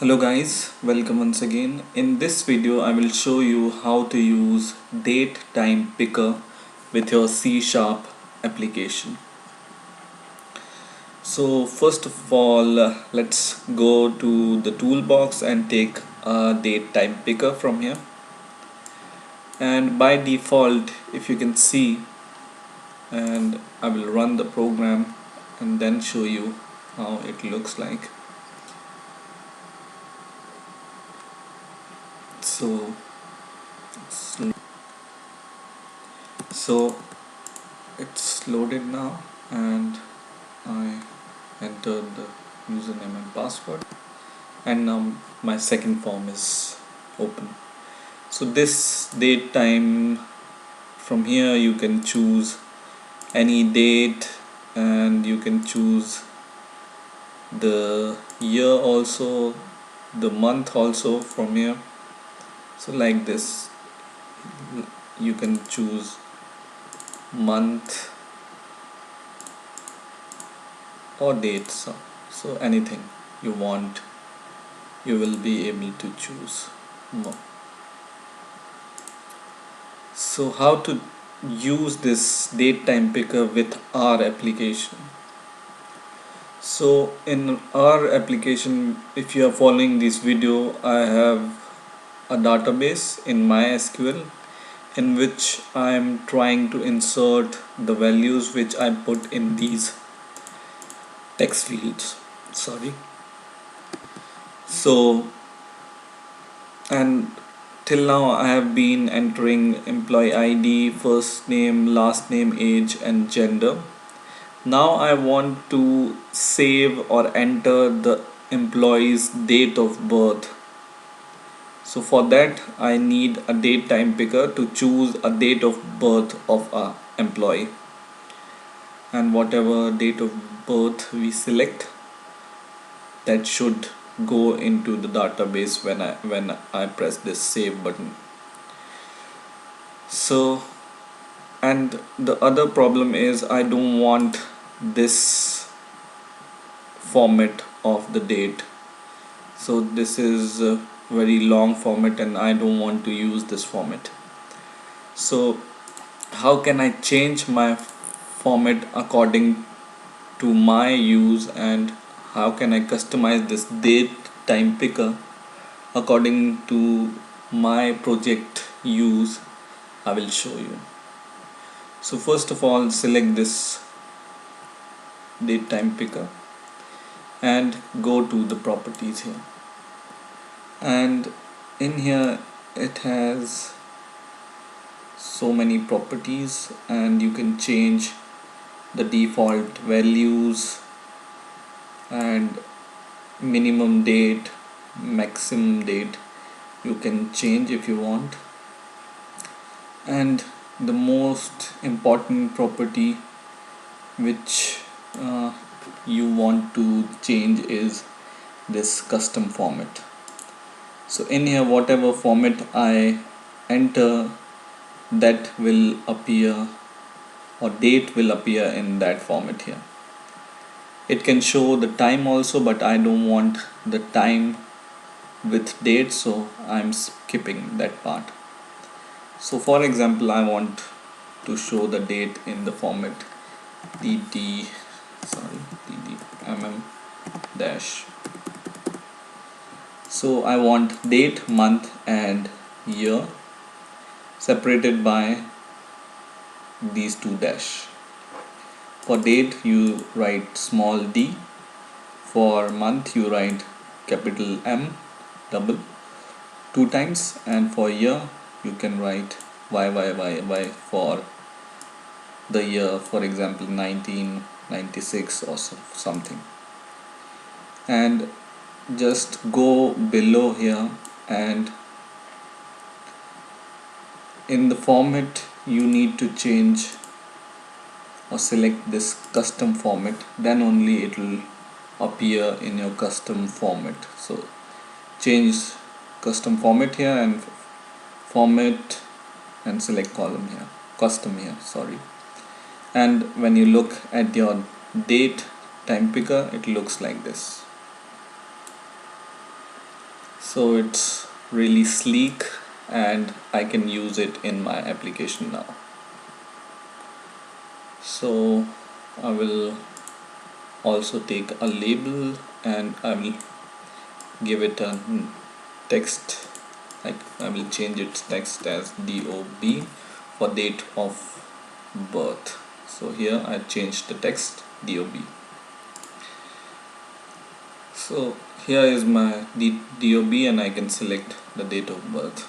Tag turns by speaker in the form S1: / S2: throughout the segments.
S1: Hello guys, welcome once again. In this video I will show you how to use DateTimePicker with your C# application. So first of all, let's go to the toolbox and take a DateTimePicker from here. And by default, if you can see, and I will run the program and then show you how it looks like. So it's loaded now, and I entered the username and password, and now my second form is open. So this date time, from here you can choose any date, and you can choose the year also, the month also from here. So like this, you can choose month or dates, so anything you want you will be able to choose. So how to use this DateTimePicker with our application? So in our application, if you are following this video, I have a database in MySQL in which I am trying to insert the values which I put in these text fields. So, and till now I have been entering employee ID, first name, last name, age and gender. Now I want to save or enter the employee's date of birth. So for that I need a DateTimePicker to choose a date of birth of a employee, and whatever date of birth we select, that should go into the database when I press this save button. So, and the other problem is I don't want this format of the date. So this is a very long format and I don't want to use this format. So how can I change my format according to my use, and how can I customize this DateTimePicker according to my project use? I will show you. So first of all, select this DateTimePicker and go to the properties here, and in here it has so many properties, and you can change the default values and minimum date, maximum date you can change if you want. And the most important property which you want to change is this custom format. So in here, whatever format I enter, that will appear, or date will appear in that format here. It can show the time also, but I don't want the time with date, so I'm skipping that part. So for example, I want to show the date in the format ddmm dash. So I want date, month and year separated by these two dash. For date you write small d, for month you write capital M double 2 times, and for year you can write y for the year, for example 1996 or something. And just go below here, and in the format you need to change or select this custom format, then only it will appear in your custom format. So change custom format here, and format and select column here, custom here, and when you look at your DateTimePicker, it looks like this. So it's really sleek and I can use it in my application now. So I will also take a label and I will give it a text, like I will change its text as DOB for date of birth. So here I changed the text DOB. So here is my DOB and I can select the date of birth.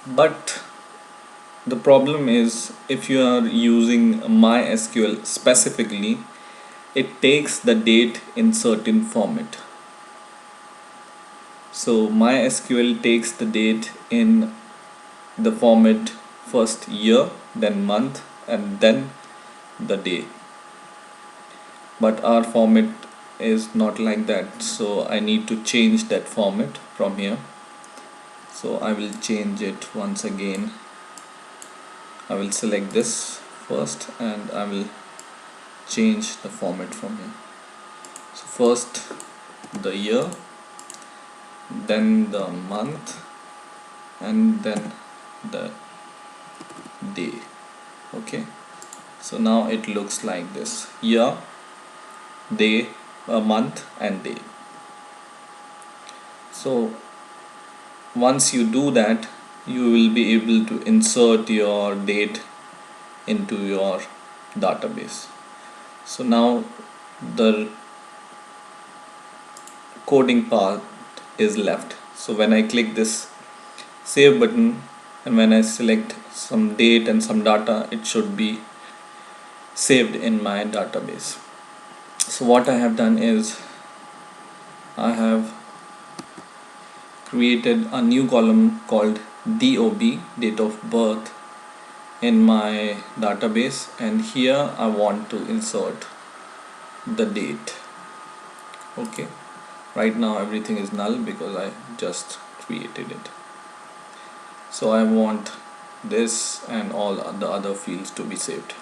S1: But the problem is, if you are using MySQL specifically, it takes the date in certain format. So MySQL takes the date in the format first year, then month, and then the day. But our format is not like that, so I need to change that format from here. So I will change it once again. I will select this first and I will change the format from here. So first the year, then the month, and then the day. Okay, so now it looks like this: year, day, a month, and day. So once you do that, you will be able to insert your date into your database. So now the coding part is left. So when I click this save button and when I select some date and some data, it should be saved in my database. So what I have done is I have created a new column called DOB, date of birth, in my database, and here I want to insert the date. Okay, right now everything is null because I just created it. So I want this and all the other fields to be saved.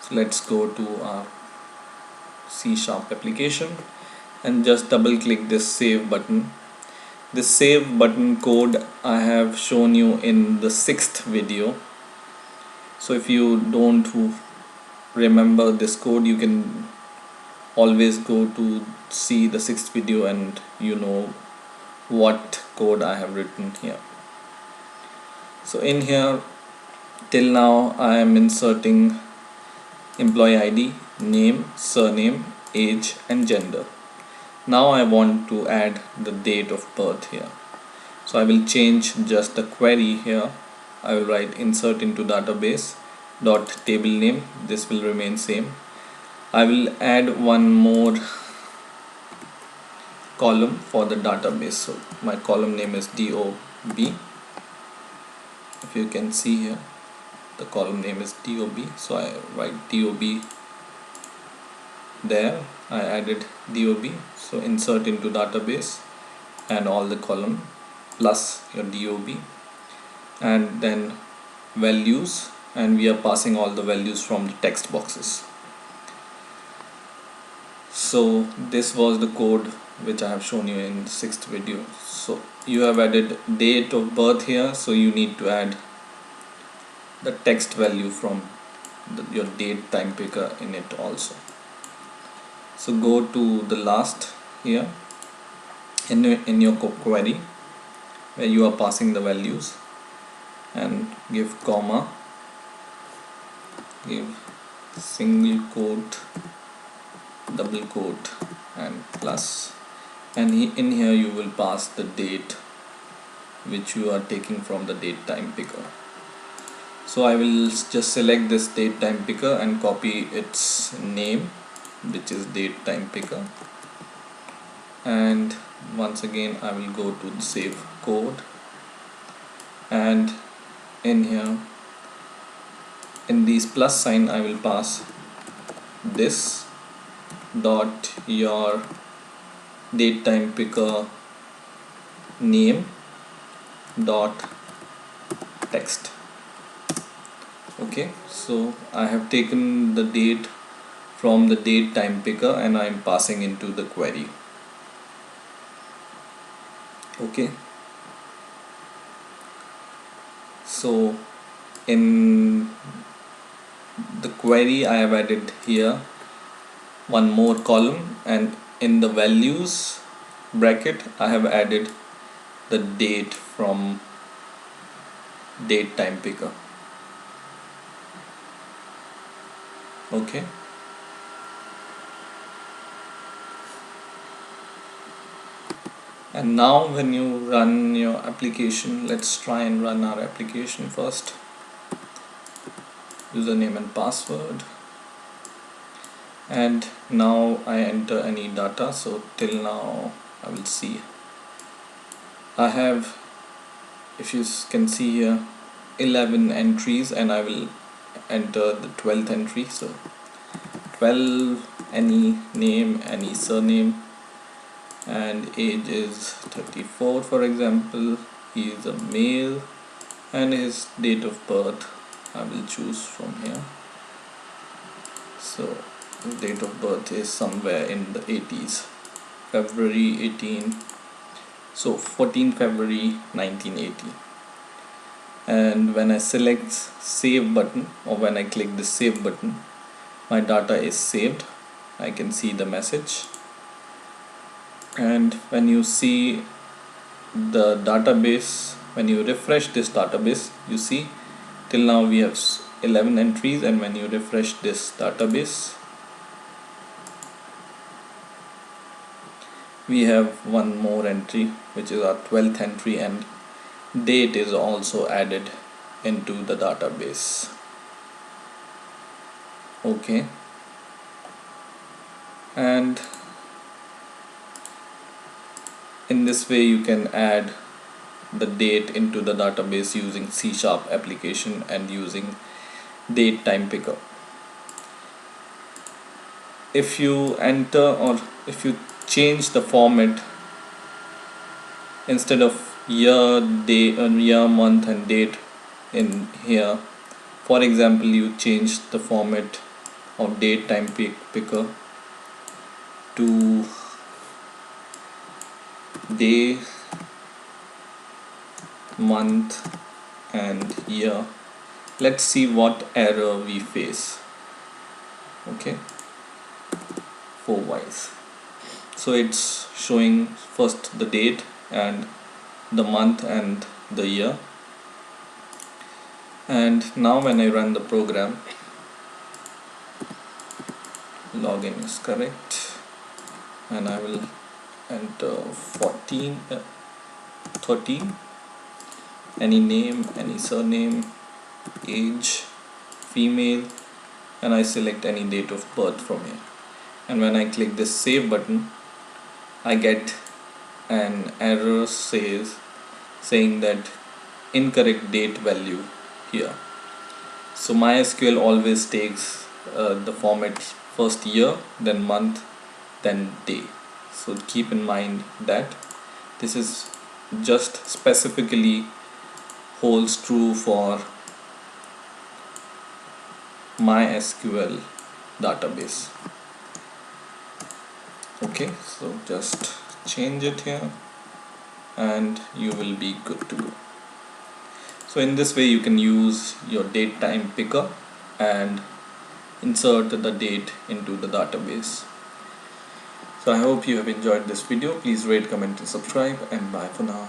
S1: So let's go to our C# application and just double click this save button. This save button code I have shown you in the 6th video. So if you don't remember this code, you can always go to see the 6th video and you know what code I have written here. So in here, till now I am inserting employee ID, name, surname, age, and gender. Now I want to add the date of birth here. So I will change just the query here. I will write insert into database dot table name. This will remain same. I will add one more column for the database. So my column name is DOB. If you can see here, the column name is DOB. So I write DOB there. I added DOB. So insert into database and all the column plus your DOB, and then values, and we are passing all the values from the text boxes. So this was the code which I have shown you in 6th video. So you have added date of birth here, so you need to add the text value from your DateTimePicker in it also. So go to the last here in your query where you are passing the values and give comma, give single quote, double quote, and plus, and in here you will pass the date which you are taking from the DateTimePicker. So I will just select this DateTimePicker and copy its name, which is DateTimePicker, and once again I will go to the save code, and in here in these plus sign I will pass this dot your DateTimePicker name dot text. Okay, so I have taken the date from the DateTimePicker and I am passing into the query. Okay, so in the query I have added here one more column, and in the values bracket I have added the date from DateTimePicker. Okay, and now when you run your application, let's try and run our application first. Username and password, and now I enter any data. So till now I will see I have, if you can see here, 11 entries, and I will enter the 12th entry. So 12, any name, any surname, and age is 34 for example. He is a male, and his date of birth I will choose from here. So his date of birth is somewhere in the 80s, February 18, so 14 February 1980. And when I select save button, or when I click the save button, my data is saved. I can see the message, and when you see the database, when you refresh this database, you see till now we have 11 entries, and when you refresh this database, we have one more entry, which is our 12th entry, and date is also added into the database. Okay, and in this way you can add the date into the database using C# application and using DateTimePicker. If you enter, or if you change the format, instead of year, day, year, month and date in here, for example you change the format of DateTimePicker to day, month and year, let's see what error we face. Okay, 4 Ys. So it's showing first the date and the month and the year, and now when I run the program, login is correct, and I will enter 13, any name, any surname, age, female, and I select any date of birth from here. And when I click this save button, I get an error saying that incorrect date value here. So MySQL always takes the format first year, then month, then day. So keep in mind that this is just specifically holds true for MySQL database. Okay, so just change it here and you will be good to go. So in this way you can use your DateTimePicker and insert the date into the database. So I hope you have enjoyed this video. Please rate, comment and subscribe, and bye for now.